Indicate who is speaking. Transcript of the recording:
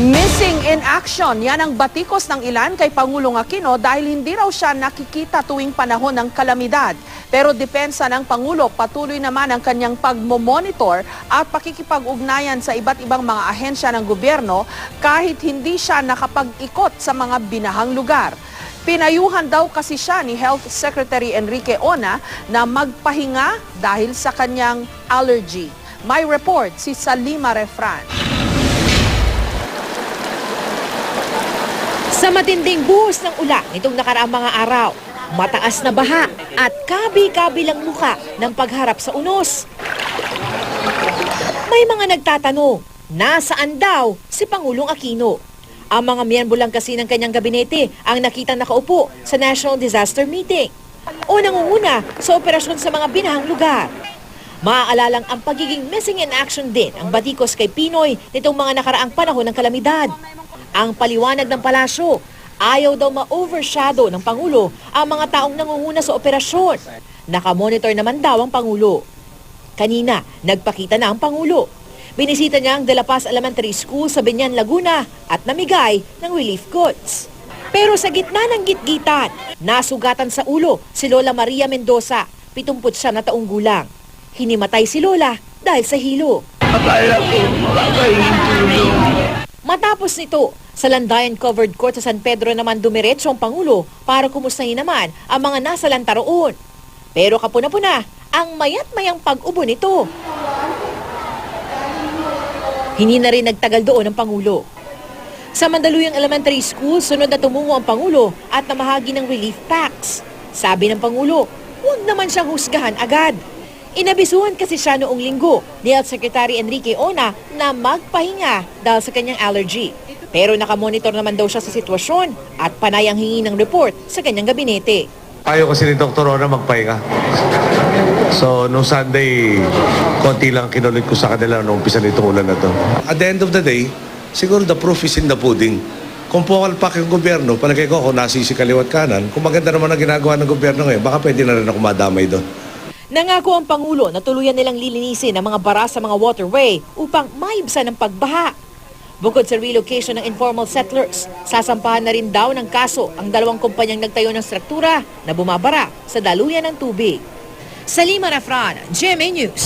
Speaker 1: Missing in action, yan ang batikos ng ilan kay Pangulong Aquino dahil hindi raw siya nakikita tuwing panahon ng kalamidad. Pero depensa ng Pangulo, patuloy naman ang kanyang pagmomonitor at pakikipag-ugnayan sa iba't ibang mga ahensya ng gobyerno kahit hindi siya nakapag-ikot sa mga binahang lugar. Pinayuhan daw kasi siya ni Health Secretary Enrique Ona na magpahinga dahil sa kanyang allergy. May report si Salima Refran.
Speaker 2: Sa matinding buhos ng ulan nitong nakaraang mga araw, mataas na baha at kabi-kabilang muka ng pagharap sa unos. May mga nagtatanong, nasaan daw si Pangulong Aquino? Ang mga miyembro lang kasi ng kanyang gabinete ang nakitang nakaupo sa National Disaster Meeting o nangunguna sa operasyon sa mga binahang lugar. Maaalalang ang pagiging missing in action din ang batikos kay Pinoy nitong mga nakaraang panahon ng kalamidad. Ang paliwanag ng palasyo, ayaw daw ma-overshadow ng Pangulo ang mga taong nangunguna sa operasyon. Nakamonitor naman daw ang Pangulo. Kanina, nagpakita na ang Pangulo. Binisita niya ang De La Paz Elementary School sa Biñan, Laguna at namigay ng relief goods. Pero sa gitna ng gitgitan, nasugatan sa ulo si Lola Maria Mendoza, 79 na taong gulang. Hinimatay si Lola dahil sa hilo.
Speaker 3: Akala ko makakain tulong.
Speaker 2: Matapos nito, sa Landayan Covered Court sa San Pedro naman dumiretso ang Pangulo para kumustahin naman ang mga nasa lanta roon. Pero kapuna-puna ang mayat-mayang pag-ubo nito. Hindi na rin nagtagal doon ang Pangulo. Sa Mandaluyong Elementary School, sunod na tumungo ang Pangulo at namahagi ng relief packs. Sabi ng Pangulo, huwag naman siyang husgahan agad. Inabisuhan kasi siya noong linggo ni Health Secretary Enrique Ona na magpahinga dahil sa kanyang allergy. Pero nakamonitor naman daw siya sa sitwasyon at panay ang hingi ng report sa kanyang gabinete.
Speaker 4: Ayaw kasi ni Dr. Ona magpahinga. So, nung Sunday, konti lang kinulit ko sa kanila nung umpisa nitong ulan na to. At the end of the day, siguro the proof is in the pudding. Kung pumalpak yung gobyerno, palagay ko kung nasisi kaliwat kanan, kung maganda naman ang ginagawa ng gobyerno ngayon, baka pwede na rin ako madamay doon.
Speaker 2: Nangako ang Pangulo na tuluyan nilang lilinisin ang mga bara sa mga waterway upang maibsan ang pagbaha. Bukod sa relocation ng informal settlers, sasampahan na rin daw ng kaso ang dalawang kumpanyang nagtayo ng struktura na bumabara sa daluyan ng tubig. Salima Refran, GMA News.